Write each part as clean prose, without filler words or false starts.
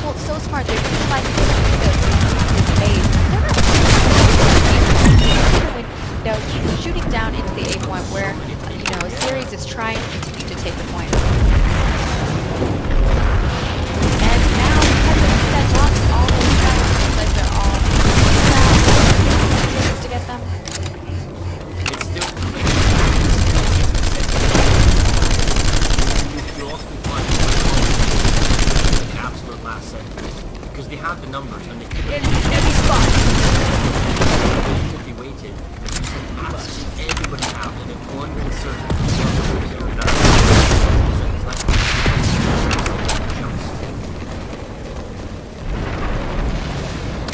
Cobalt's so smart. They're utilizing his base. They're not shooting down into the A point where, you know, Ceres is trying to continue to take the point. And now, because of that lost all those guys, like they're all to get them. It's still the absolute last second because they had the numbers and they could have be waited. Absolutely everybody out and then going in circle.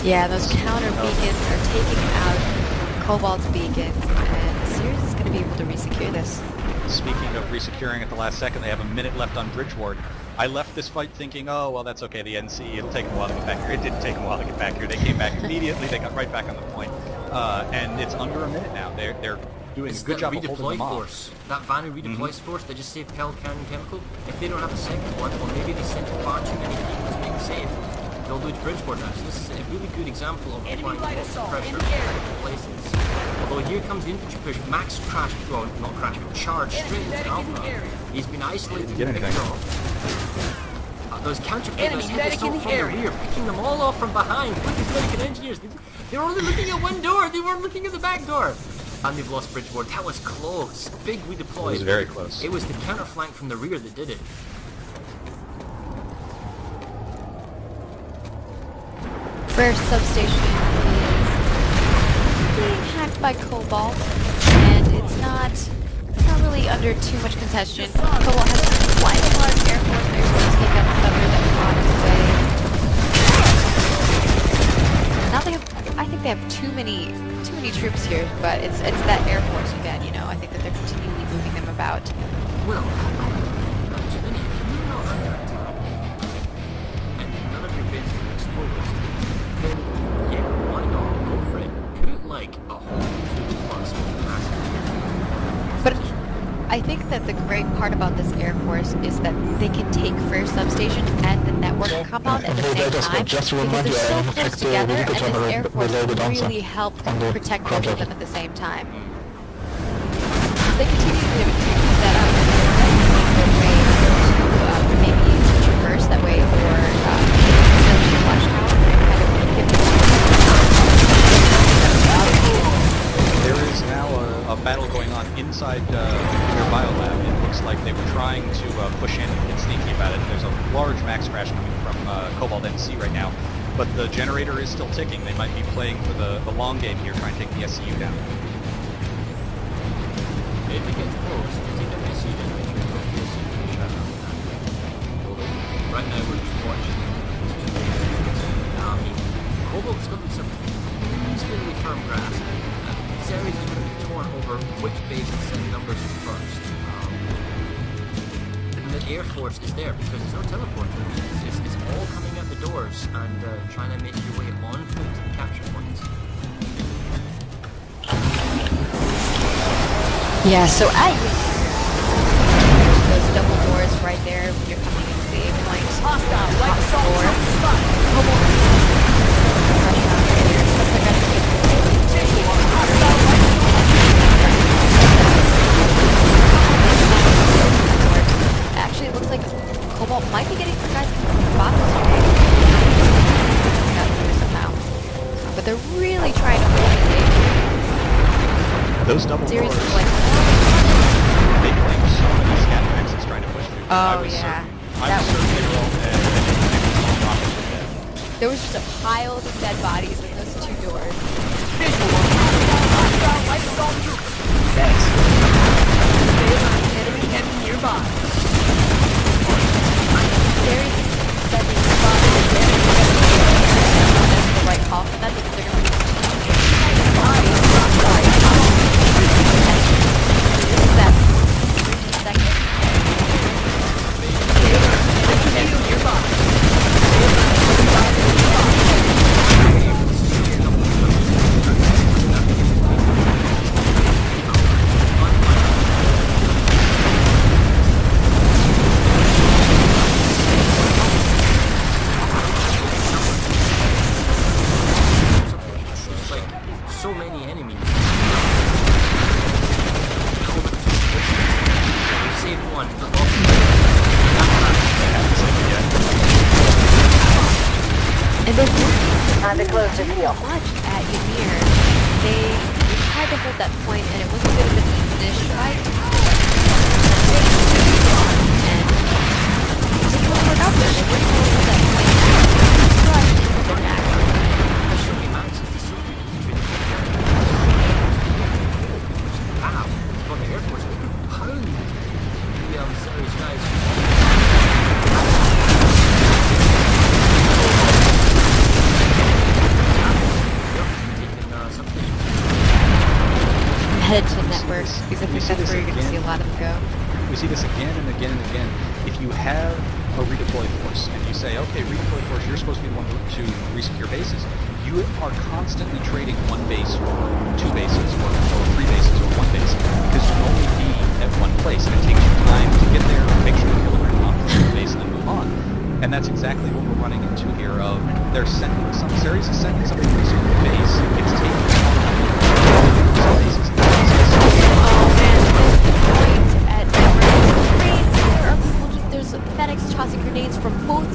Yeah, those counter beacons are taking out Cobalt's beacons, and Ceres is going to be able to resecure this. Speaking of resecuring at the last second, they have a minute left on Bridge Ward. I left this fight thinking, oh, well, that's okay, the NC, it'll take them a while to get back here. It didn't take them a while to get back here. They came back immediately, they got right back on the point. And it's under a minute now. They're doing a good job of holding them off. That Vanu redeploys force, they just saved Pelican and Chemical. If they don't have a second one, or maybe they sent far too many people to make safe, they'll lose Bridgeport now. So this is a really good example of applying lots of pressure in second places. Although here comes the infantry push, Max crashed, well, not crashed, but charged straight into Alpha. He's been isolated and picked off. Those counter-pickers hit the assault from the rear, picking them all off from behind. Look at these American engineers. They were only looking at one door. They weren't looking at the back door. And they've lost Bridgeport. That was close. Big redeploy. It was very close. It was the counter-flank from the rear that did it. First substation is being hacked by Cobalt, and it's not really under too much contention. Cobalt has quite a large air force. They're going to take out the thunder that was on its way. Now they have, I think they have too many troops here, but it's that air force again. You know, I think that they're continually moving them about. Well, actually, if you're not under attack and none of your bases are exposed, then yeah, why not go for it? Put like a whole 2+ capacity. But I think that the great part about this air force is that they can take first substation and the network compound at the same time because they're so close together, and this air force really helped protect both of them at the same time. They continue to set up and their way to maybe traverse that way or watch tower and kind of There is now a battle going on inside their biolab. It looks like they were trying to push in and get sneaky about it. There's a large max crash coming from Cobalt NC right now, but the generator is still ticking. They might be playing for the long game here, trying to take the SCU down. If it gets close, you take the SCU down, make sure you don't get SCU shut down. Right now we're just watching. Cobalt's got some reasonably firm grasp. Ceres is going to be torn over which base to send numbers first. And the Air Force is there because there's no teleporters. It's all coming out the doors and trying to make your way on foot to the capture points. yeah, so those double doors right there when you're coming into the A point. Hostile, like door. Actually, it looks like Cobalt might be getting some guys from the bottom somehow. But they're really trying to hold this A. Those double Ceres doors, is like, they claim so many scat maxes trying to push through. oh I was yeah. certain they were all dead, and rockets were dead. There was just a pile of dead bodies in those two doors. Thanks. Enemy heavy nearby. Ceres is sending bombs in there. That's the right call for them because they're going to be And they're Time to close the deal. much at Ymir. They tried to hold that point, and it was a bit of a niche fight. And it didn't really work out there. They weren't able to hold that point. But they're back. There's so many matches, there's so many wow, it's got the Air Force, we could pound the Ceres guys. Headed to the network, because I think that's where you're going to see a lot of them go. We see this again and again and again. If you have a redeploy force and you say, okay, redeploy force, you're supposed to be the one to resecure bases, you are constantly trading one base for two bases or three bases or one base because you can only be at one place and it takes you time to get there, make sure you kill the ground off the base and then move on. And that's exactly what we're running into here of they're sending some Ceres is sending something to resecure the base, it's taking some bases. Oh man, this point at network is crazy. There are people there's medics tossing grenades from both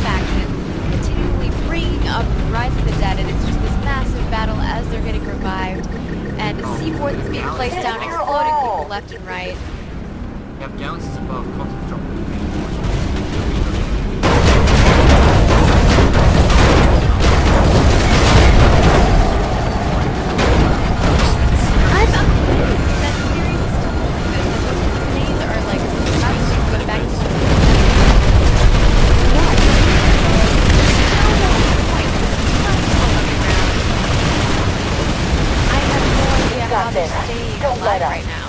factions, continually bringing up Rise of the Dead, and it's just this massive battle as they're getting revived. And C4 is being placed down, exploding people left and right. You have galaxies above, constant drop. I'm amazed that Ceres is still holding this, and those grenades are like obviously going back to I have no idea how they're staying alive right now.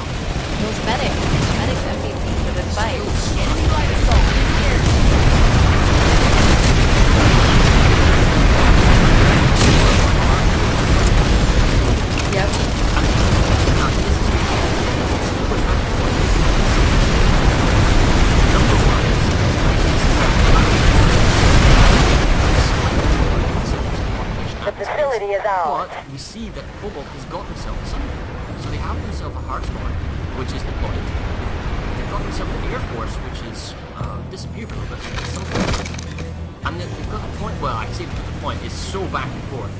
Those medics MVP for this fight. Enemy light assault in here. Yep. The facility is ours. But we see that Cobalt has got themselves something. So they have themselves a Heartstorm, which is deployed. They've got themselves an Air Force, which is disappeared for a little bit. And then they've got the point. Well, I say the point is so back and forth.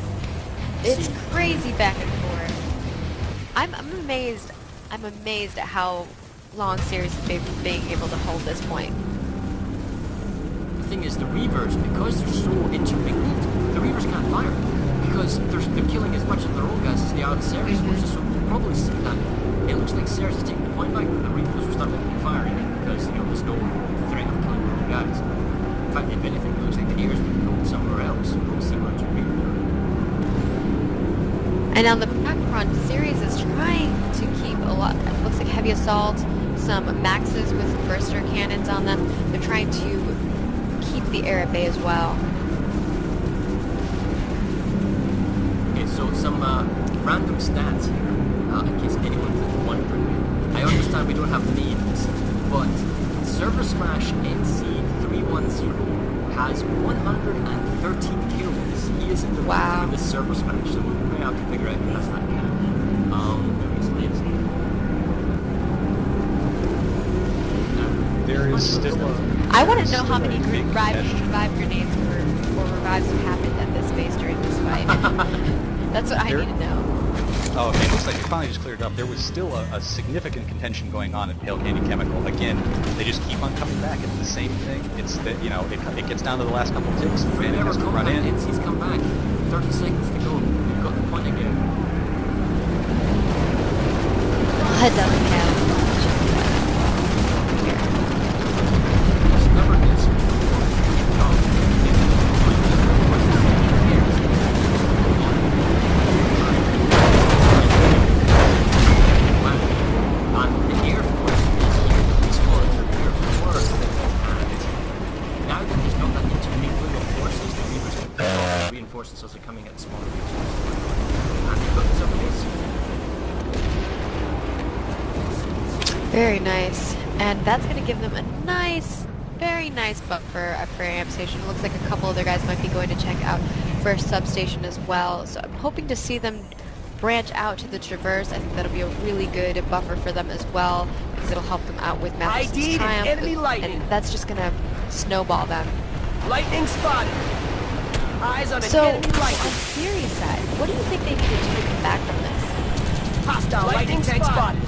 It's crazy back and forth. I'm amazed. I'm amazed at how long Ceres has been being able to hold this point. The thing is, the Reavers, because they're so intermingled, the Reavers can't fire because they're killing as much of their own guys as they are the Ceres forces. So we'll probably see that it looks like Ceres is taking the point back, but the Reavers will start firing because there's no threat of killing their own guys. In fact, if anything, it looks like the Ares would go somewhere else. We'll see what And on the back front, Ceres is trying to keep a lot. It looks like heavy assault, some Maxes with some burster cannons on them. They're trying to keep the air at bay as well. Okay, so some random stats here, in case anyone's wondering. I understand we don't have names, but MergerSmash NC310 has 113 kills. He is in the Wow. with this MergerSmash, so we may have to figure out who has that now. There is still I want to know how many revive grenades or revives have happened at this base during this fight. That's what I need to know. Oh, okay. It looks like it finally just cleared up. There was still a significant contention going on at Pale Candy Chemical. Again, they just keep on coming back. It's the same thing. It's that, it gets down to the last couple of ticks. Bandit has to run in. He's come back. 30 seconds to go. We've got the point again. It doesn't count. Stubbornness. And the Air Force is here to explore their Air Force. And now that there's not that intermingling of forces, the Reavers can pick off the reinforcements as they're coming at smaller resources. And they've got themselves a base. Very nice. And that's going to give them a nice, very nice buffer for amp station. It looks like a couple other guys might be going to check out first substation as well. So I'm hoping to see them branch out to the Traverse. I think that'll be a really good buffer for them as well, because it'll help them out with Matherson's Triumph. enemy lightning. And that's just going to snowball them. Lightning spotted. Eyes on So, an enemy on light. Ceres side, what do you think they need to do to come back from this? Hostile lightning tank spotted.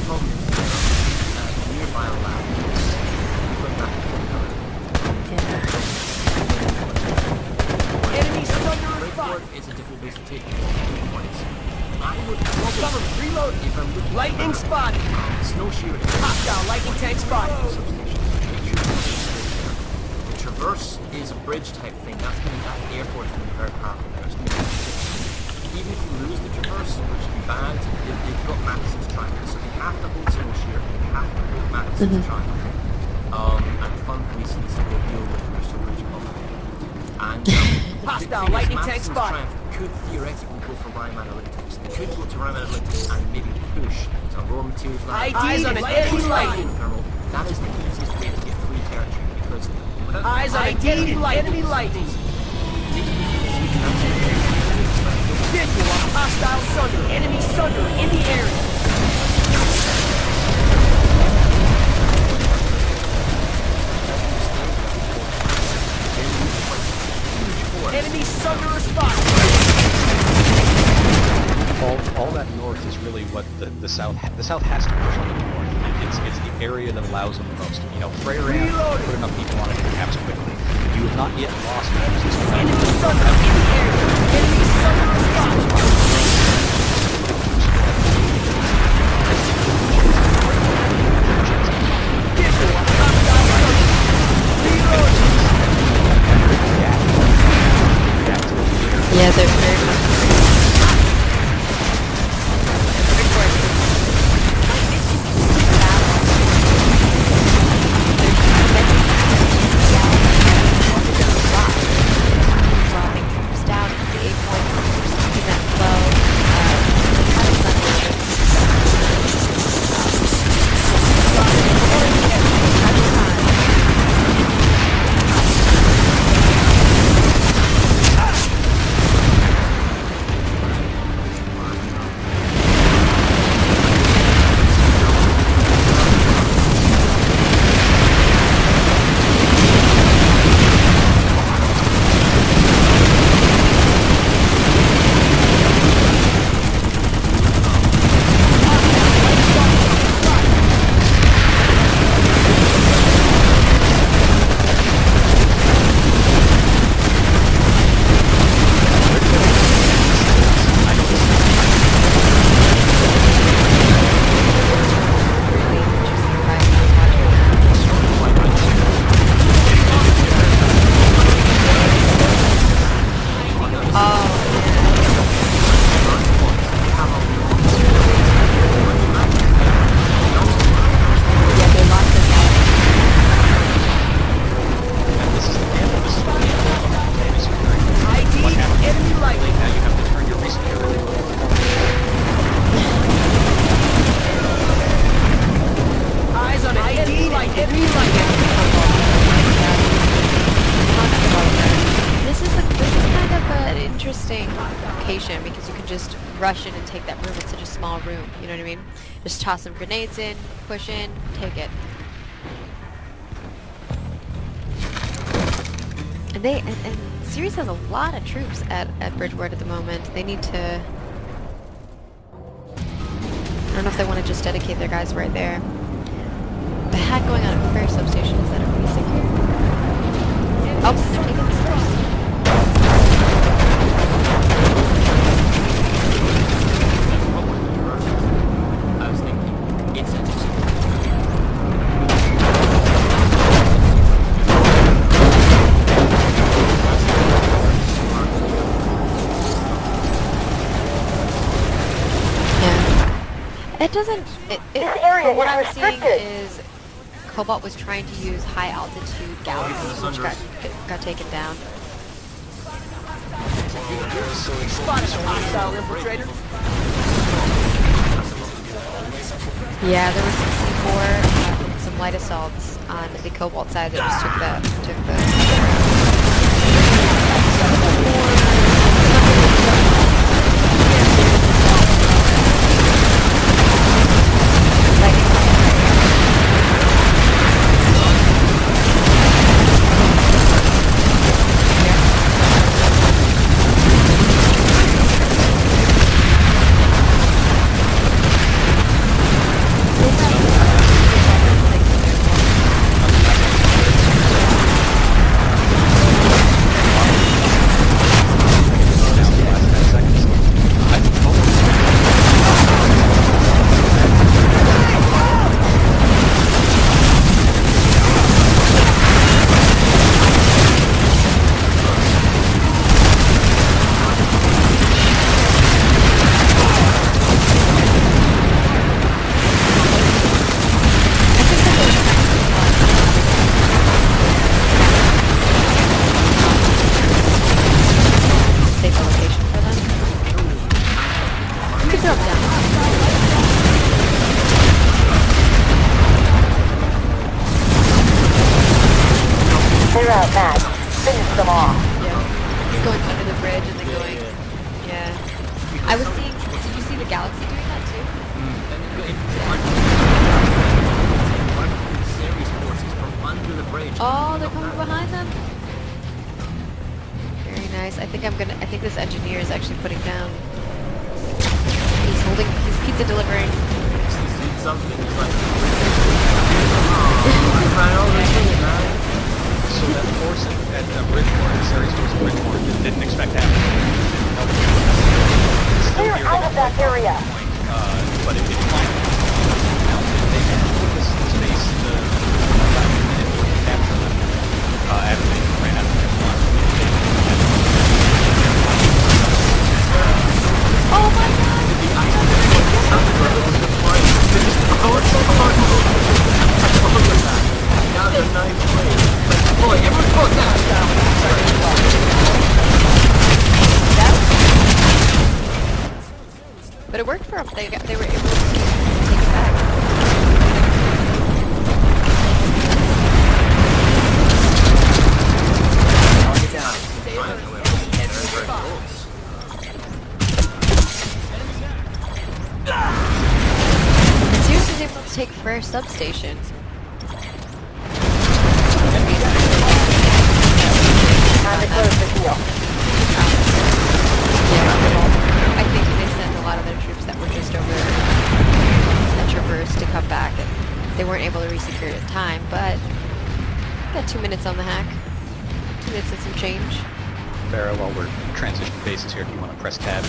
Problem is, nearby a lab. Going back to Enemy thunder and Breakboard fire. is a difficult base to take. Points. I would probably, Reload. if I'm looking Lightning for spotted. snow shear, Hostile lightning tank spotted. substation. Make sure you stay there. The traverse is a bridge type thing. That's going to that air force is going to be very powerful there. It's going to be, even if you lose the traverse, which would be bad, they've got Matheson's triangle, so they have to hold snow shear. They have to hold Matheson's triangle. And fund police needs to go deal with the Bristol Bridge problem. And Hostile the lightning Matheson's tank spotted. triumph could theoretically go for Rime Analytics. They could go to Rime Analytics and maybe push to raw materials lab. Eyes on an enemy light. Thermal. That is the easiest way to get free territory because without Eyes on an enemy light. Enemy light. Visual on hostile sunder. Enemy sunder in the area. Enemy sunder spotted. All that north is really what the south has to push on the north. It's the area that allows them the most. You know, Freyr put enough people on it to perhaps quickly. You have not yet lost Moses. Enemy sunder in the area. Enemy sunder spotted. Visual on hostile sunder. Reload. Yeah, they're very much. Dropping troops down to the 8 point, keeping them location because you can just rush in and take that room. It's such a small room, you know what I mean? Just toss some grenades in, push in, take it. And and Ceres has a lot of troops at Bridgeport at the moment. They need to... I don't know if they want to just dedicate their guys right there. The hack going on at Fair Substation is that a basic here. Oh, they're taking this first. I was thinking, it's interesting. Yeah. It doesn't... This area from what is I'm restricted. seeing is Cobalt was trying to use high altitude galaxies, which got taken down. Spotted a hostile infiltrator. Yeah, there was some C4, some light assaults on the Cobalt side that just took the... out Matt. Finish them off. Yeah. He's going under the bridge and then going. Yeah. I was seeing. Did you see the Galaxy doing that too? Ceres forces from under the bridge. Oh, they're coming behind them. Very nice. I think this engineer is actually putting down. He's holding. He's pizza delivering. He's something. He's like. So that force at Bridgeport, Ceres force at Bridgeport, didn't expect that. Clear out of that area. But it declined. They had this space to capture them after they ran out of their fun. Oh my God! Now they're 9 plays. Boy, everyone's going down. But it worked for them. They were able to take it back. And Ceres was able to take first substation. Time to close the deal. Yeah, I think they sent a lot of their troops that were just over that traverse to come back, and they weren't able to re-secure it in time, but got 2 minutes on the hack. 2 minutes and some change. Farrah, while we're transitioning bases here, if you want to press tab.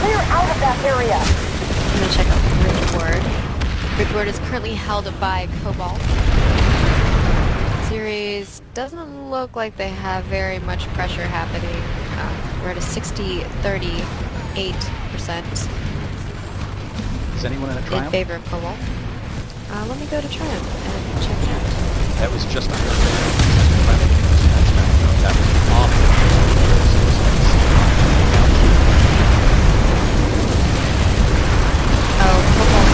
Clear out of that area. I'm gonna check out Bridgeport. Bridgeport is currently held by Cobalt. Ceres doesn't look like they have very much pressure happening. We're at a 38%. Is anyone in a In Triumph? favor of Cobalt. Let me go to Triumph and check it out. That was just under. That was awful. Oh, Cobalt.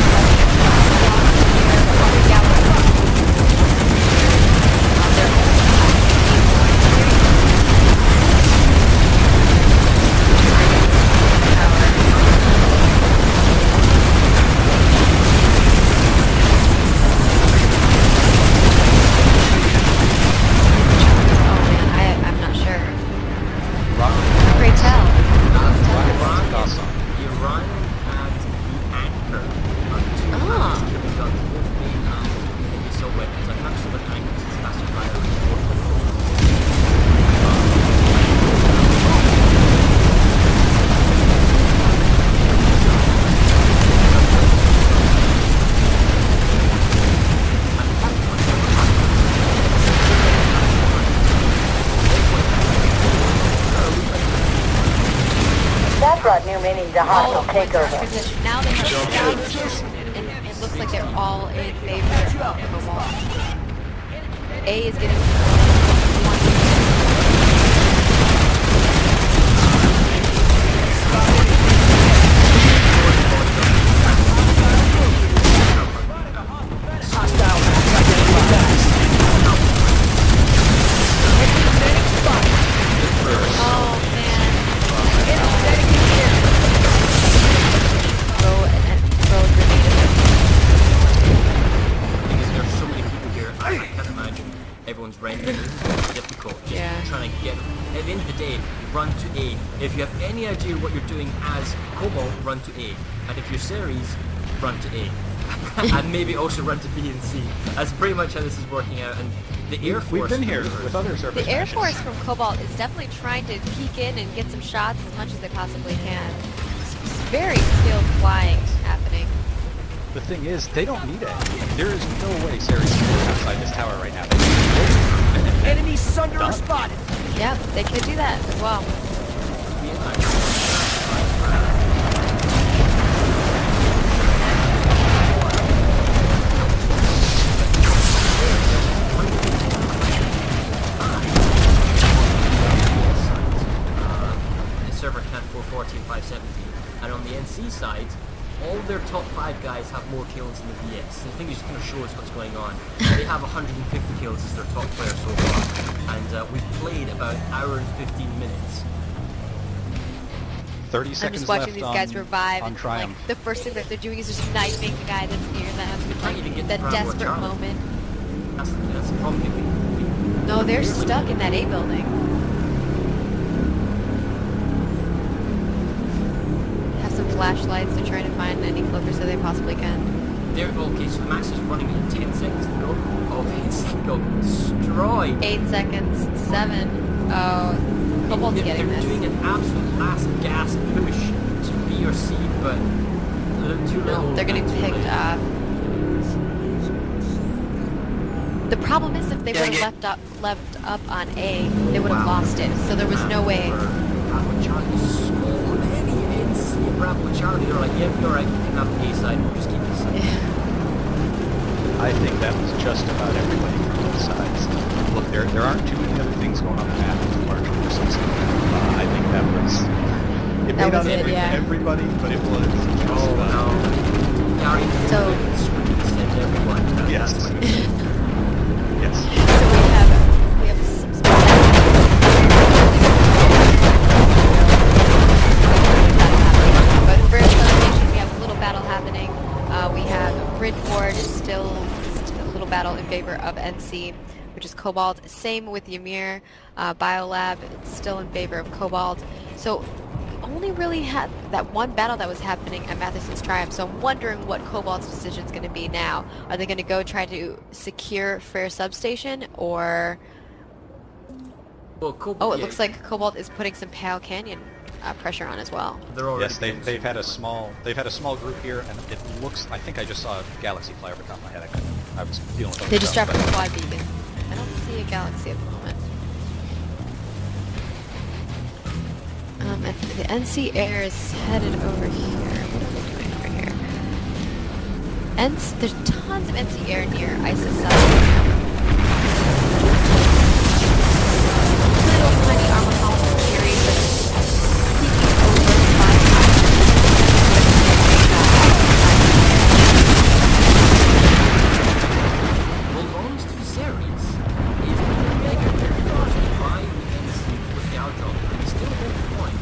Brought new minis to hostile takeover. Now they have scouts, and it looks like they're all in favor of Cobalt. A is getting If you have any idea what you're doing as Cobalt, run to A. And if you're Ceres, run to A. And maybe also run to B and C. That's pretty much how this is working out. And the Air Force... We've been here with other service The Air missions. Force from Cobalt is definitely trying to peek in and get some shots as much as they possibly can. It's very skilled flying happening. The thing is, they don't need it. There is no way Ceres is outside this tower right now. Enemy Sunderer spotted. Yeah, they could do that as well. 440 and 570. And on the NC side, all their top 5 guys have more kills than the VS. The thing just kind of shows what's going on. They have 150 kills as their top player so far. And we've played about an hour and 15 minutes. 30 seconds I'm just watching left these guys revive, on and Triumph. like, the first thing that they're doing is just sniping the guy that's near them. Can't even get That to Bravo desperate Charlie. moment. That's the problem. No, they're stuck in that A building. Have some flashlights. They're trying to find any flippers that they possibly can. They're okay, so Max is running in 10 seconds to go. Oh, it's go destroy. 8 seconds. 7. Oh. Cobalt's getting They're this. doing an absolute last gasp push to B or C, but a little too little. No, they're getting and too picked late. up. The problem is if they were left up on A, they would have lost it. So there was no way. Bravo Charlie, so many NC and Bravo Charlie. They're like, yep, you're right, you can have the A side, we'll just keep this side. I think that was just about everybody from both sides. Look, there aren't too many other things going on the map in large forces. I think that was... It That made was out it, yeah. everybody, but it was just Oh about... no. Gary, So- send everyone. Yes. That's my mistake. Yes. So we have some but for Association, we have a little battle happening. We have Bridgeport still a little battle in favor of NC, which is Cobalt. Same with Ymir. Biolab still in favor of Cobalt. So only really had that one battle that was happening at Matheson's Triumph. So I'm wondering what Cobalt's decision is going to be now. Are they going to go try to secure Fair Substation, or... Well, Cobalt, Oh, it yeah, looks like Cobalt is putting some Pale Canyon pressure on as well. they're already Yes, they've had a small group here, and it looks. I think I just saw a galaxy fly over the top of my head. I was dealing with. They just dropped a but- quad beacon. I don't see a galaxy at the moment. And the NC Air is headed over here. What are they doing over here? There's tons of NC Air near ISIS side. Little tiny armor column from Ceres that's peeking over 5 What belongs to Ceres is the mega force by the NC with the outdrop. And still hold the point.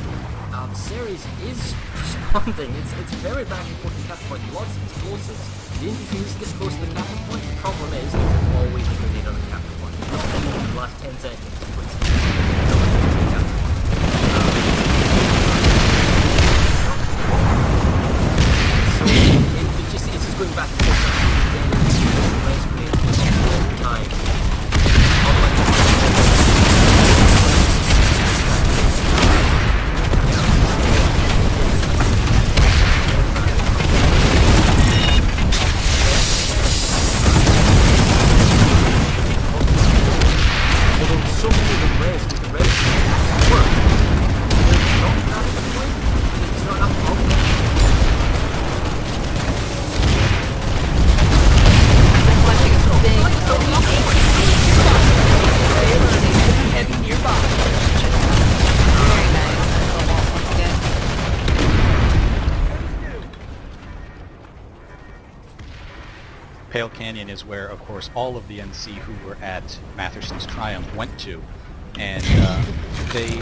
Ceres is responding. It's very back and forth to the capture point. Lots of explosives. The infantry gets close to the capture point. The problem is there's always a grenade on the capture point. Not in the last 10 seconds. So it's just going back and forth. Pale Canyon is where, of course, all of the NC who were at Matherson's Triumph went to, and the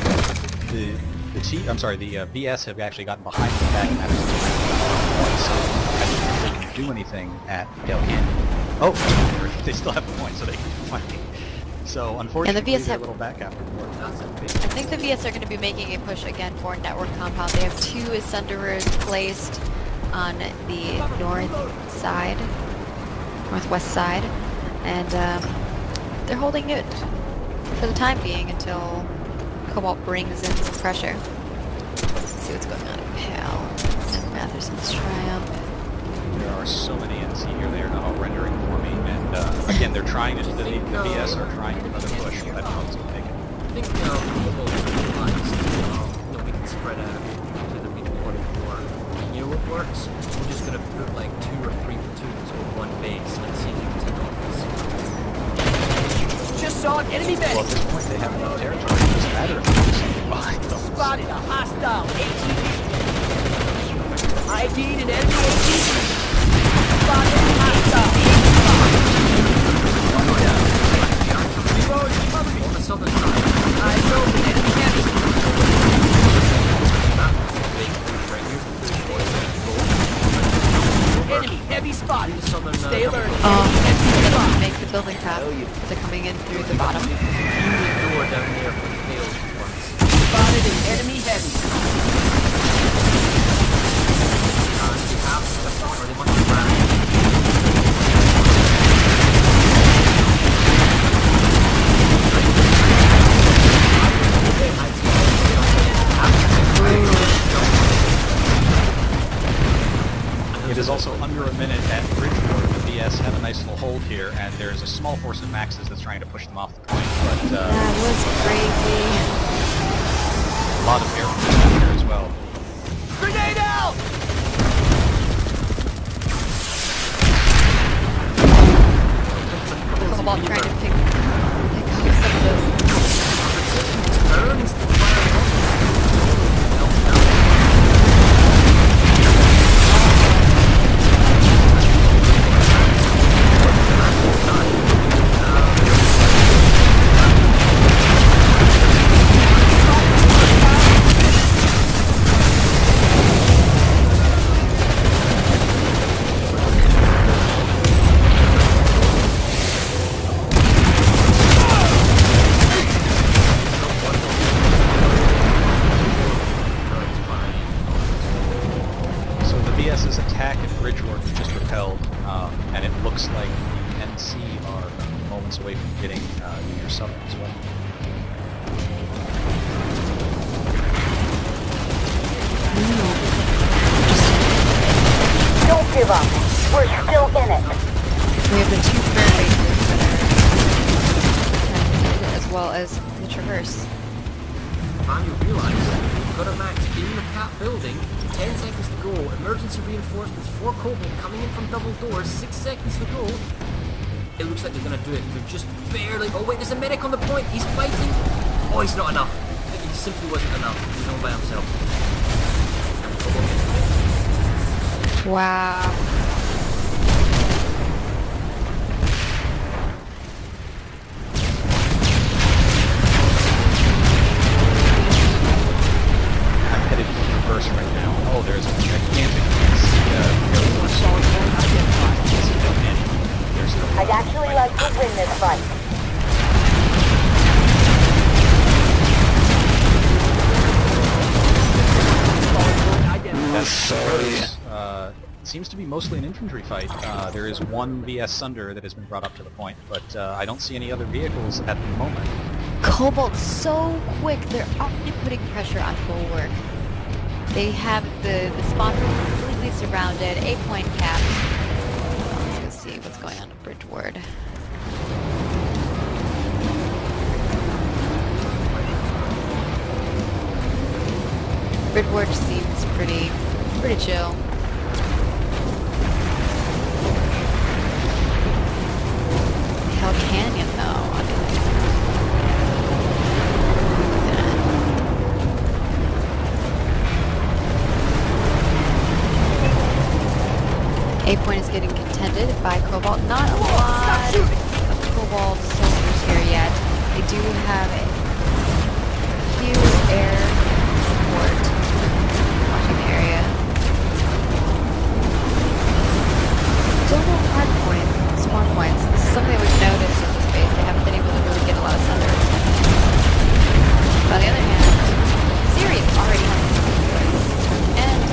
BS have actually gotten behind the back of Matherson's Triumph, so I don't think they can do anything at Pale Canyon. Oh, they still have the point, so they can keep fighting. So unfortunately, VS they're have- a little back after war. I think the VS are going to be making a push again for network compound. They have 2 Ascenderers placed on the northwest side, and they're holding it for the time being until Cobalt brings in some pressure. Let's see what's going on at Pale and Matherson's Triumph. There are so many NC here. They are now rendering for me, and again, they're trying to. The BS are trying another push, but I don't know what's going to take it. I think Cobalt realized we can spread out to the redeployment war. You know what works? We're just going to put like 2 or 3 platoons over one base. Let's see if we can take off this. Just saw an enemy Well, at medic. this point, they have enough territory. It doesn't matter if there's something behind them. Spy Spotted a hostile ATV. ID'd an enemy ATV. Spotted a hostile On the southern side. eyes open, enemy heavy. Enemy heavy spotted. Stay alert. Enemy heavy spotted. Make the building tap. They're coming in through the bottom. Unit door down there for the failed ones. Spotted an enemy heavy. They have or they must have ran. It is also under a minute at Bridgeport. The BS have a nice little hold here, and there's a small force of Maxes that's trying to push them off the point, but That was crazy. a lot of air force here as well. Grenade out! Cobalt trying to pick up some of those. Turns to fire off. So the BS's attack at Bridgeport was just repelled, and it looks like the NC are moments away from getting your sub as well. Don't give up. We're still in it. We have the two fair bases that are connected, as well as the traverse. Man, you realise you've got a max in the cap building, 10 seconds to go, emergency reinforcements for Cobalt coming in from double doors, 6 seconds to go. It looks like they're going to do it. They're just barely... Oh wait, there's a medic on the point. He's fighting. Oh, he's not enough. He simply wasn't enough. He's all by himself. Wow. I'm headed in reverse right now. Oh, there's a gigantic air force. There's no I'd actually like to win this fight. Seems to be mostly an infantry fight. There is one BS Sunder that has been brought up to the point, but I don't see any other vehicles at the moment. Cobalt's so quick. They're already putting pressure on full work. They have the spawn completely surrounded, 8-point capped. Let's go see what's going on at Bridgeward. Bridgeward seems pretty chill. Hell Canyon though. I mean, yeah. 8-point is getting contended by Cobalt. Not a lot of Cobalt soldiers here yet. They do have a few air support watching the area. Don't know hard point, spawn points. This is something we've noticed in this base. They haven't been able to really get a lot of Sunders. On the other hand, Ceres already has Sunders. And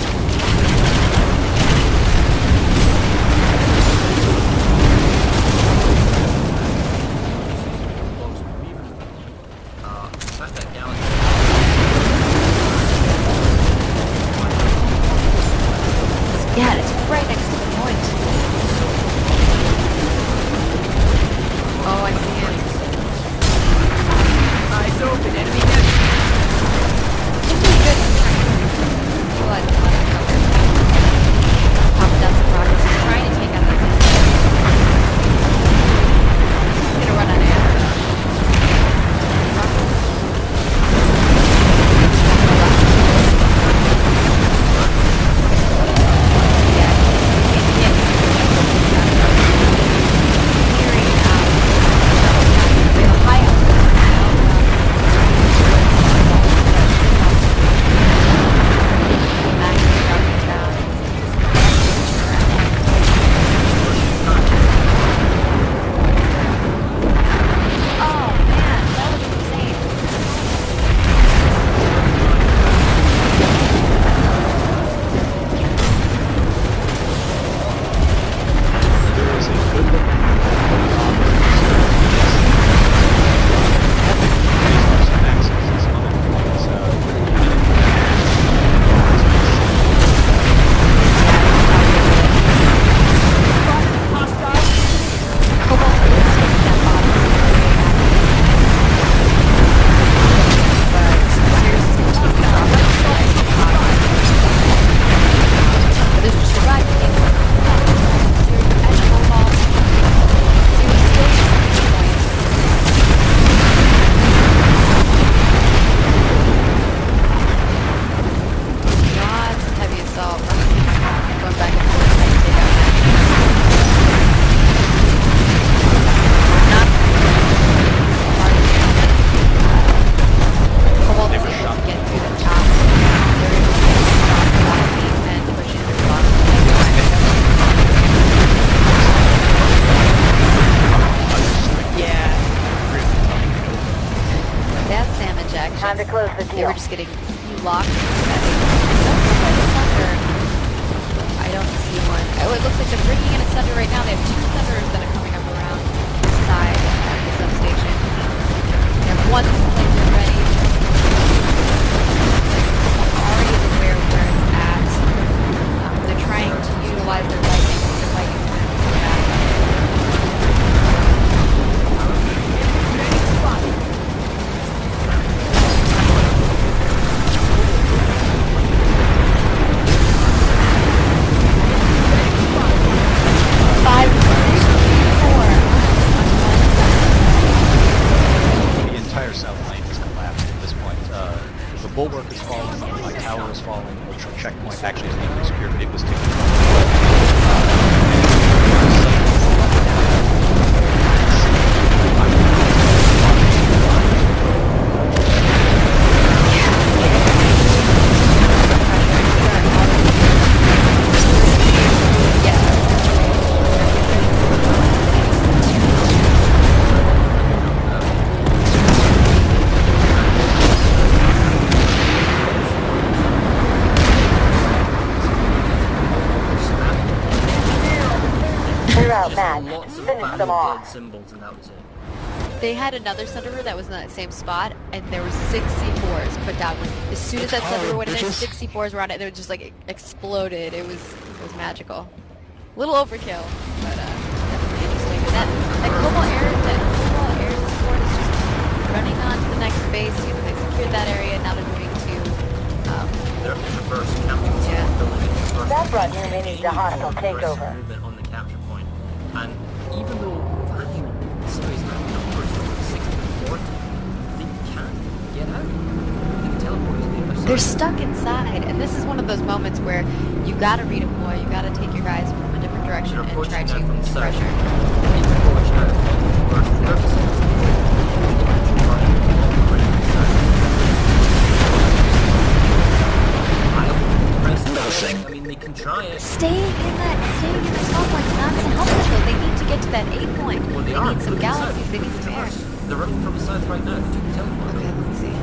They were deal. just getting locked. Thunder. I don't see one. Oh, it looks like they're bringing in a Thunder right now. They have 2 Thunders that are coming up around the side of the substation. They have one place already. Already aware of where it's at. They're trying to utilize their lightning. Their lightning plan to go back. The entire south lane has collapsed at this point. The bulwark is falling, my tower is falling, the checkpoint actually is being secured, but it was taken. They're out, Just Matt. lots of Finish bad them dead off. symbols, and that was it. They had another Thunderer that was in that same spot, and there were 6 C4s put down. As soon as that Thunderer went in there, 6 C4s were on it, and it just like exploded. It was magical. Little overkill, but definitely interesting. And that Cobalt Air support is just running on to the next base. You know, they secured that area, now they're moving to They're reverse camping. Yeah. That brought your mini to hostile takeover. Movement on the capture point. And even though fucking Ceres have numbers of 60 to 40, they can't get out. They teleport to the other side. they're stuck inside, and this is one of those moments where you gotta redeploy, you gotta take your guys from a different direction They're and try approaching to now from the side. pressure. Even though it's now first 30 seconds to go, they can try and get over to the side. I mean, they can try it. Staying in the small point's not gonna help them though. They need to get to that 8 point. Well, They are. need some Look at the galaxies, south. they need some air. They're running from the south right now. They took the teleport. Okay, let me see.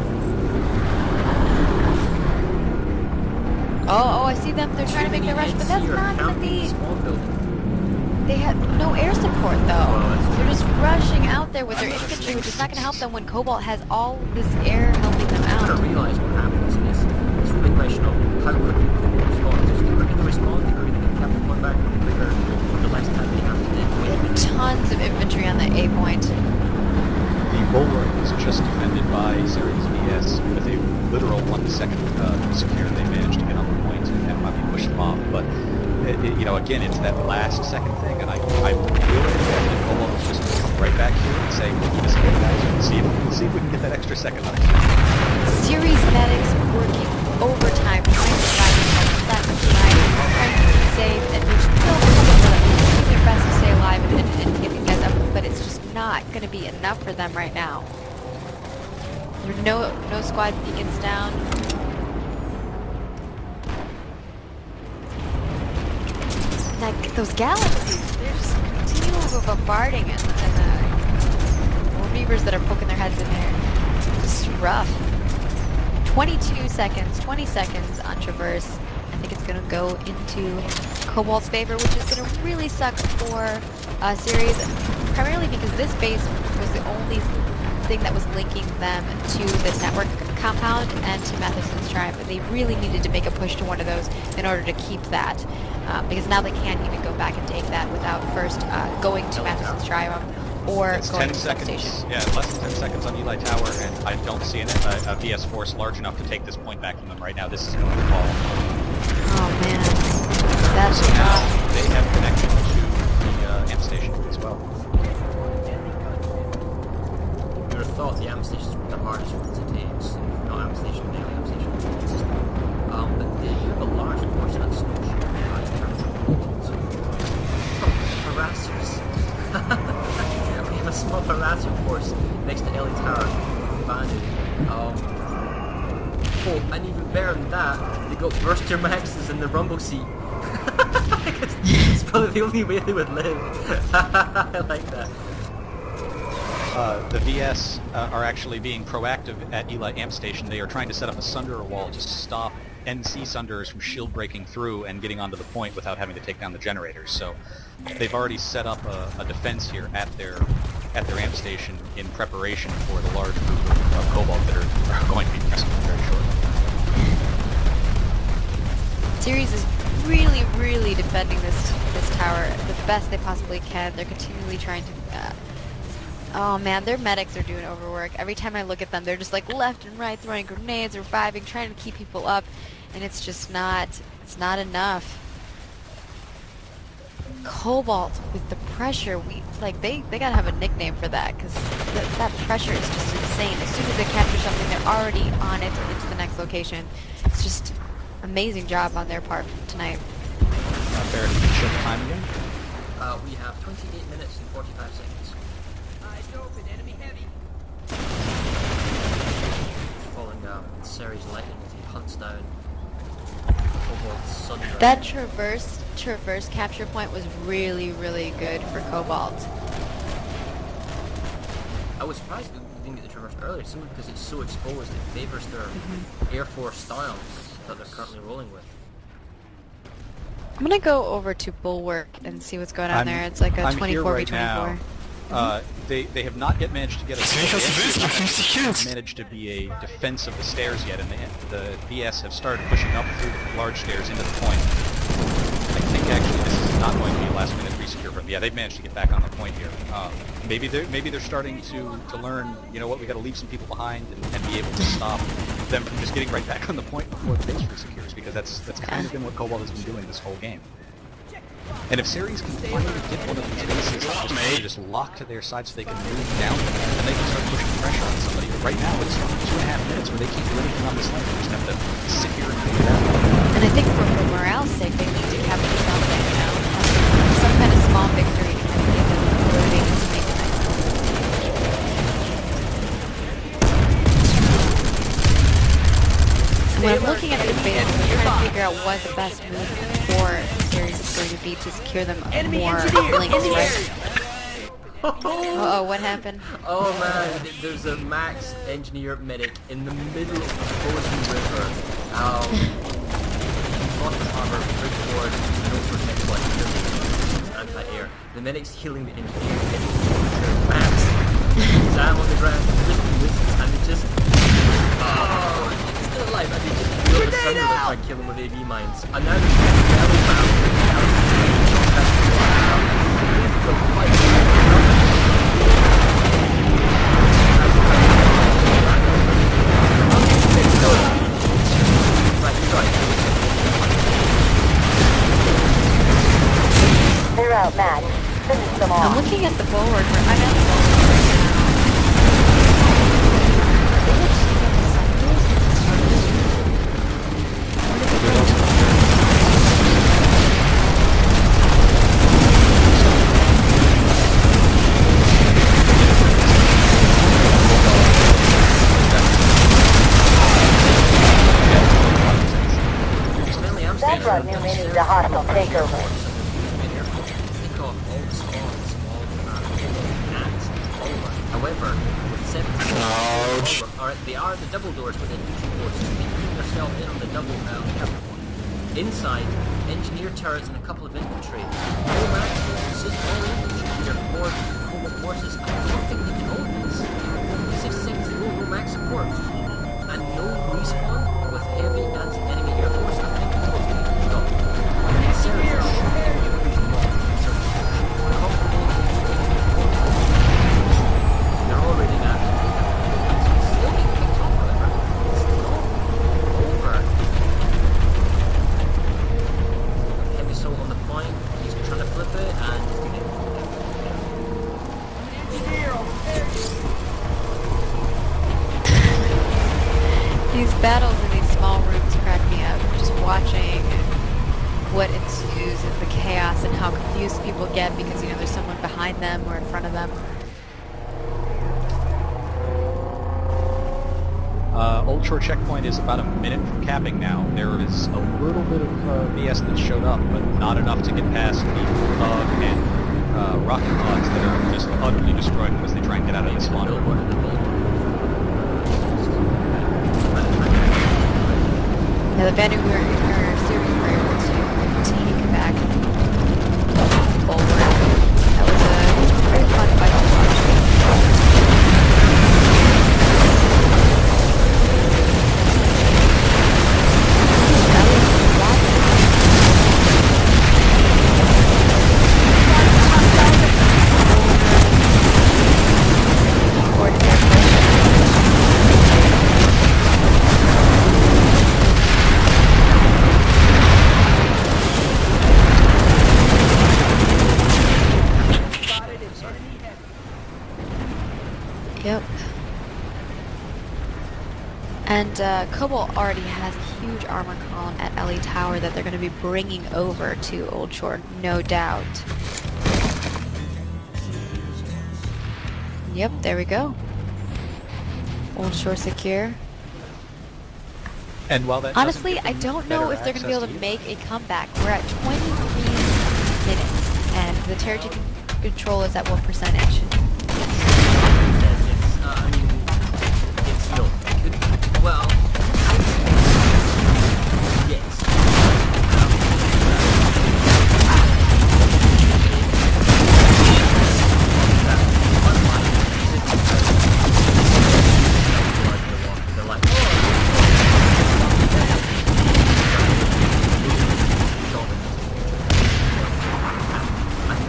Oh, I see them. They're trying to make the rush, but that's not gonna be. They have no air support though. They're just rushing out there with their infantry, which is not gonna help them when Cobalt has all this air helping them I don't out. realise what happens in this. It's really a question of how quickly Cobalt responds. Just the quicker they respond, the quicker they get Captain point back, the quicker, the less time they have to do. Tons of infantry on that A point. The bulwark was just defended by Ceres VS with a literal 1 second secure. They managed to get on the point and probably push them off. But you know, again, it's that last second thing, and I really expect that Cobalt is just going to come right back here and say, "We'll give us a guys, and see if we can get that extra second on it." Series medics working overtime, trying to find that side, trying to be safe, and they're still doing their best to stay alive and get these guys up, but it's just not going to be enough for them right now. There's no squad beacons down. Like those galaxies, they're just continually bombarding and more beavers that are poking their heads in there. Just rough. 22 seconds, 20 seconds on traverse. I think it's going to go into Cobalt's favor, which is going to really suck for Ceres, primarily because this base was the only thing that was linking them to the network compound and to Matheson's Triumph, and they really needed to make a push to one of those in order to keep that, because now they can't even go back and take that without first going to Matheson's Triumph or It's going 10 to seconds. substation. Yeah, less than 10 seconds on Eli Tower, and I don't see a VS force large enough to take this point back from them right now. This is going to fall. Oh man, that's So now rough. they have connection to the amp station as well. You would have thought the AM stations were the hardest ones to take. So not AM station, the AM station system. But you have a large portion of snowshoe in terms of harassers. We have a small harasser force next to Ellie Tower, banded. Oh, and even better than that, they got burster maxes in the rumble seat. It's probably the only way they would live. I like that. The VS are actually being proactive at Eli Amp Station. They are trying to set up a sunderer wall to stop NC sunderers from shield breaking through and getting onto the point without having to take down the generators. So they've already set up a defense here at their amp station in preparation for the large group of Cobalt that are going to be pressing very shortly. Ceres is really defending this tower the best they possibly can. They're continually trying to... oh man, their medics are doing overwork. Every time I look at them, they're just like left and right, throwing grenades, reviving, trying to keep people up, and it's just not enough. Cobalt with the pressure, they gotta have a nickname for that, because that pressure is just insane. As soon as they capture something, they're already on it or into the next location. It's just amazing job on their part tonight. Barrett, can you show the time again? We have 28 minutes and 45 seconds. Eyes open, enemy heavy. Following Ceres lightning as he hunts down Cobalt's Sunray. That traverse capture point was really good for Cobalt. I was surprised that we didn't get the traverse earlier, simply because it's so exposed. It favors their Air Force styles that they're currently rolling with. I'm gonna go over to Bulwark and see what's going on there. It's like a 24v24. They have not yet managed to get a they haven't managed to be a defense of the stairs yet, and the VS have started pushing up through the large stairs into the point. I think actually this is not going to be a last minute resecure from. Yeah, they've managed to get back on the point here. Maybe they're starting to learn. You know what? We got to leave some people behind and be able to stop them from just getting right back on the point before the base resecures, because that's kind of been what Cobalt has been doing this whole game. And if Ceres can finally get one of these bases just locked to their side so they can move down, then they can start pushing pressure on somebody. But right now it's 2.5 minutes where they can't do anything on this line. They just have to sit here and figure it out. And I think for morale's sake, they need to capture something now. Some kind of small victory to kind of give them the motivation to make the next one. When I'm looking at this base, I'm trying to figure out what the best move for Ceres is going to be to secure them more links, right? Uh-oh, what happened? Oh man, there's a Max engineer medic in the middle of the frozen river. Lost his armor, bridgeboard, no protect like anti-air. The medic's healing the engineer, and Max is out on the ground, and it just... Oh, it's still alive, and they just blew up the thunder that tried to kill him with AV mines. And now there's They're out, Max. Finish them off. I'm looking at the bulwark. I'm at the bulwark right now. That brought new meaning to hostile takeover. However, with 17 they are the double doors within each port, so they keep themselves in on the double capture point. Inside, engineer turrets and a couple of infantry. No Max forces, all infantry here for Cobalt forces. I don't think they can hold this. 6 seconds to go, no Max support. And no respawn with heavy anti-enemy air force. I think it's going to be pushed up. And Ceres are shooting with pushing off. They're already at it's still being picked off, however. It's not over. Heavy Soul on the point. He's trying to flip it and These battles in these small rooms crack me up. Just watching what ensues in the chaos and how confused people get because, there's someone behind them or in front of them. Old Shore checkpoint is about a minute from capping now. There is a little bit of BS that showed up, but not enough to get past the Thug and rocket pods that are just utterly destroying them as they try and get out of the spawn. Yeah, the Vanguard or Ceres were able to take back Bulwark. That was a very fun fight to watch. Yep. And Cobalt already has a huge armor column at LE Tower that they're going to be bringing over to Old Shore, no doubt. Yep, there we go. Old Shore secure. And while that honestly, I don't know if they're going to be able to make a comeback. We're at 23 minutes, and the territory control is at what percentage? Well, yes.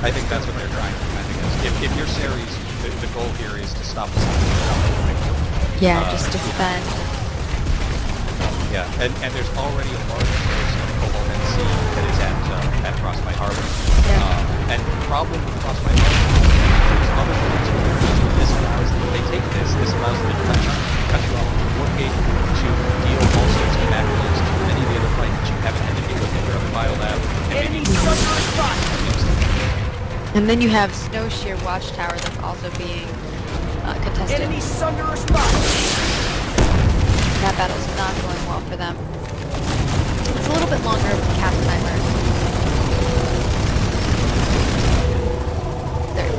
I think that's what they're trying to do. I think if you're Ceres, the goal here is to stop the Yeah, just defend. Yeah, and there's already a large force of Cobalt NC that is at Frostbite Harbor. Yeah. And the problem with Frostbite Harbor is there's other things where this allows them, they take this allows them to cut you off from the Wargate to deal all sorts of macros to any of the other fights that you haven't had to deal with in your other biolab. Enemy sunder spot! And then you have Snow Shear Watchtower that's also being contested. Enemy sunder spot! That battle's not going well for them. It's a little bit longer of a cap timer.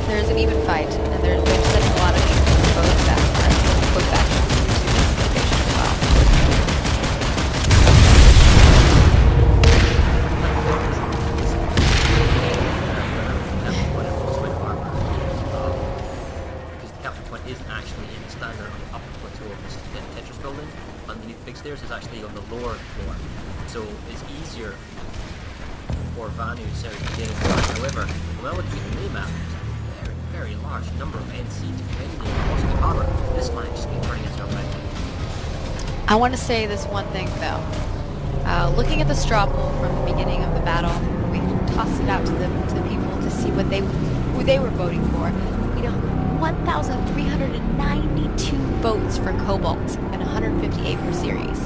There's an even fight, and they're sending a lot of troops from both factions into the location as well. Because the capture point isn't actually in the standard on the upper plateau of this Tetris building. Underneath the big stairs is actually on the lower floor. So it's easier for Vanu Ceres to get inside. However, when I look at the minimap, there's a very large number of NC defending Frostbite Harbor. This might just be turning into a fight. I want to say this one thing though. Looking at the straw poll from the beginning of the battle, we tossed it out to the people to see who they were voting for. We know 1,392 votes for Cobalt and 158 for Ceres.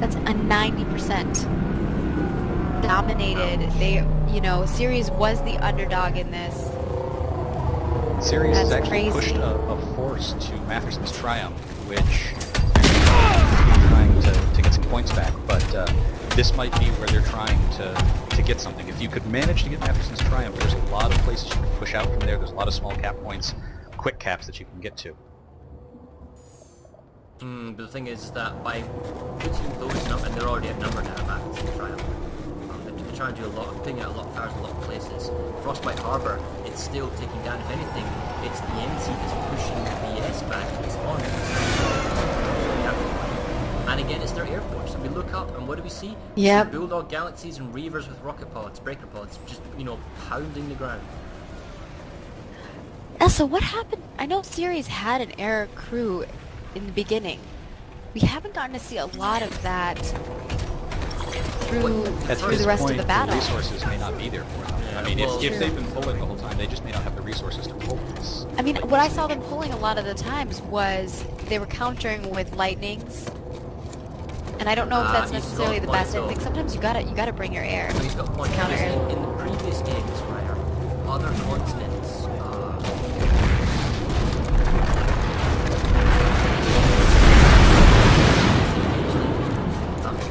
That's a 90% dominated. Ceres was the underdog in this. Ceres That's has actually crazy. pushed a force to Matherson's Triumph, which they're trying to get some points back, but this might be where they're trying to get something. If you could manage to get Matherson's Triumph, there's a lot of places you can push out from there. There's a lot of small cap points, quick caps that you can get to. But the thing is that by putting those numbers, and they're already at number now, Matherson's Triumph. They're trying to do putting out a lot of fires in a lot of places. Frostbite Harbor, it's still taking down. If anything, it's the NC that's pushing the VS back to its on. And again, it's their air force. And we look up, and what do we see? Yep. We see Bulldog Galaxies and Reavers with rocket pods, breaker pods, just pounding the ground. So what happened? I know Ceres had an air crew in the beginning. We haven't gotten to see a lot of that through the rest of the battle. The resources may not be there for them. Yeah, I mean, well, if they've been pulling the whole time, they just may not have the resources to pull this. I mean, what I saw them pulling a lot of the times was they were countering with lightnings, and I don't know if that's he's necessarily got the a best. point, I think sometimes you gotta bring your air. So he's got a point. Counter Because air. in the previous games, right, other continents.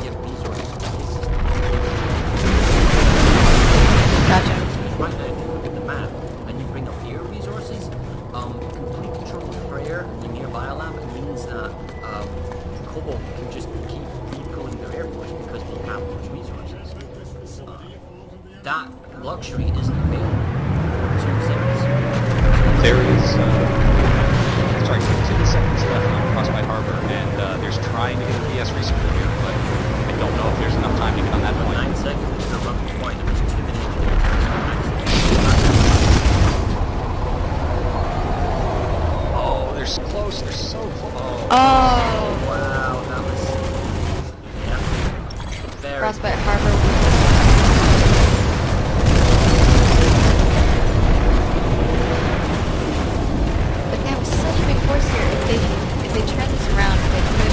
Give resources to the system. Gotcha. Right now, if you look at the map, and that luxury isn't available to Ceres. There is, 2 seconds left on Frostbite Harbor, and there's trying to get a BS recircle here, but I don't know if there's enough time to get on that point. 9 seconds, which is a run point, and there's 2 minutes. Oh, they're so close, they're so close. Oh. Wow, that was... Yeah. Very Frostbite Harbor. But that was such a big force here. If they turn this around, they could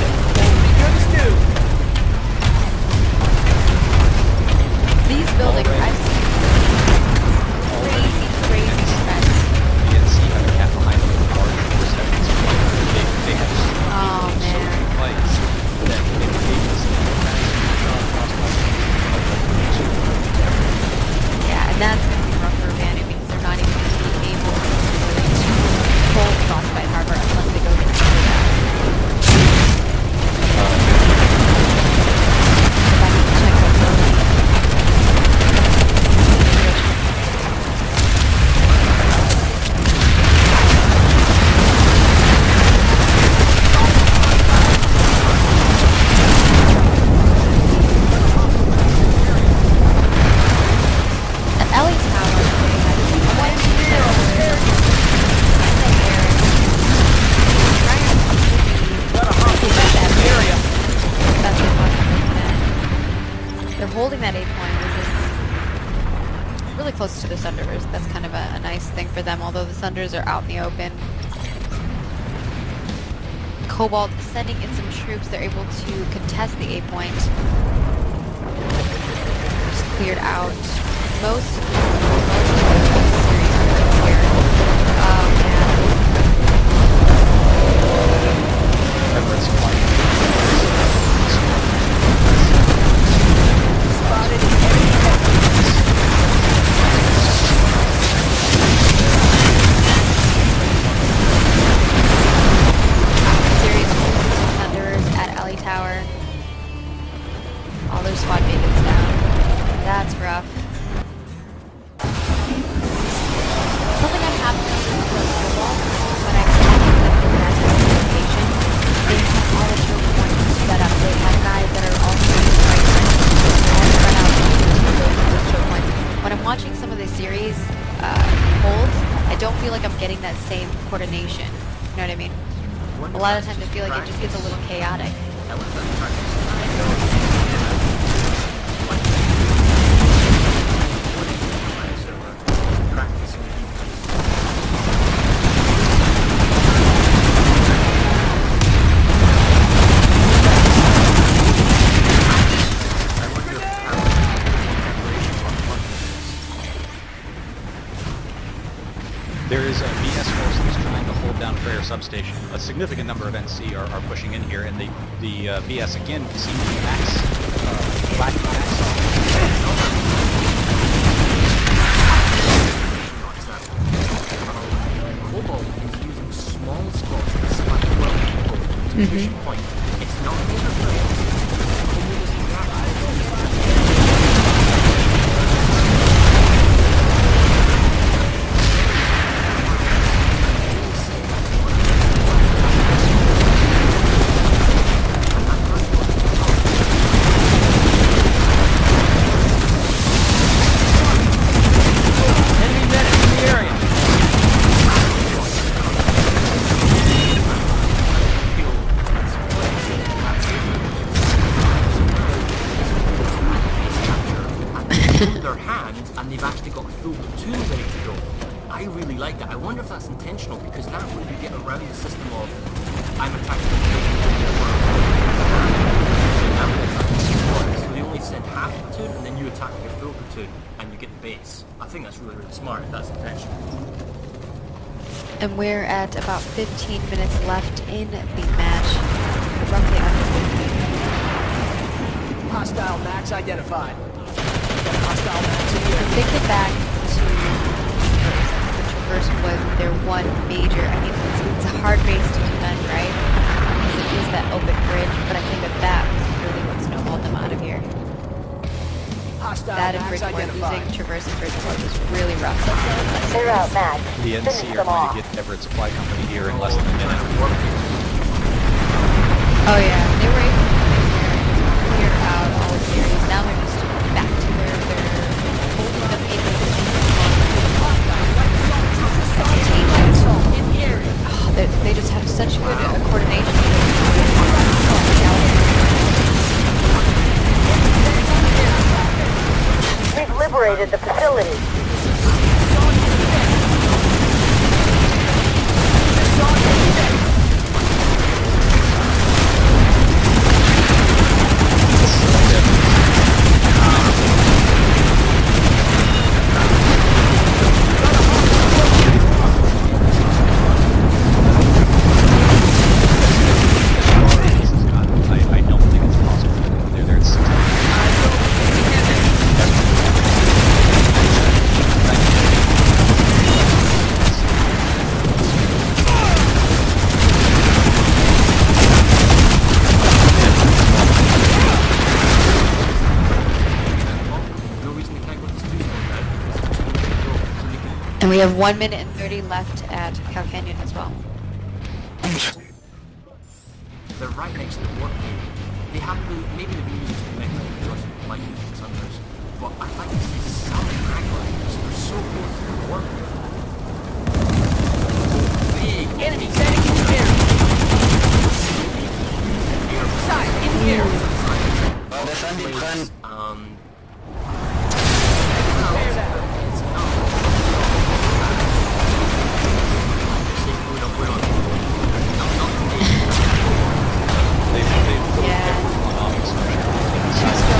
these buildings, I've seen crazy defense. You didn't see how the cat behind them with large force heavens. They have Oh, so man. many fights that they were able to see Yeah, and that's going to be rough for Vanity because they're not even going to be able to hold Frostbite Harbor unless they go get some of that. Back to check that building. At Ellie's Tower, they had one they're holding that 8 point, which is really close to the Sunders. That's kind of a nice thing for them, although the Sunders are out in the open. Cobalt sending in some troops. They're able to contest the 8 point. Just cleared out most of the series here. Oh man. Spotted in enemy headquarters. Ceres Thunderers at Alley Tower. All their squad mates down. That's rough. Something I have noticed with Cobalt when I connected with the national communication, they have all the choke points set up. They have guys that are also doing the right thing and run out those choke points. When I'm watching some of the series holds, I don't feel like I'm getting that same coordination. You know what I mean? A lot of times I feel like it just gets a little chaotic. That was that practice. There is a BS force that's trying to hold down Prayer Substation. A significant number of NC are pushing in here, and the BS again seem to be lacking max. Cobalt is using small spots to spike well to push point. It's not overplayed. Only this Enemy medics in the area. their hands, and they've actually got a full platoon ready to go. I really like that. I wonder if that's intentional, because that would get around the system of I'm attacking the platoon. So they only send half a platoon, and then you attack your full platoon, and you get the base. I think that's really, really smart if that's intentional. And we're at about 15 minutes left in the match. Roughly under 15. Hostile max identified. Hostile max in the area. They get back to the Traverse was their one major. I mean, it's a hard base to defend, right? Because it is that open bridge, but I think that was really what snowballed them out of here. Hostile that in Bridgeport, losing Traverse and Bridgeport was really rough. Clear out, Matt. The Finish NC are them going off. to get Everett Supply Company here in less than a minute. Oh yeah, they were able to clear out all of Ceres. Now they're just back to where they're holding them in they just have such good coordination. We've liberated the facility. I don't think it's possible. They're at 6. No reason they can't go to this 2-stone now because it's 2 minutes to go. So they can. And we have 1 minute and 30 left at Cow Canyon as well. They're right next to the warp gate. They have maybe they've been using some mechanism because like Thunders, but I like to see some dragglers. They're so close to the warp gate. Big Enemy heading in the air. Side, in the air. Place, Clear that. They've put Yeah. everyone on inside.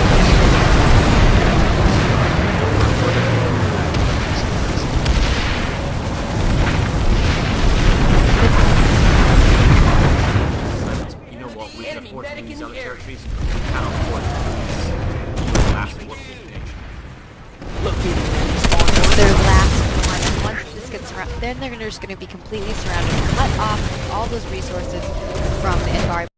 You know what? We can Enemy afford to medic lose in the other air. territories. We cannot afford to lose the last warp gate connection. Located Their last one. And once this gets surrounded, then they're just going to be completely surrounded, cut off all those resources from the environment.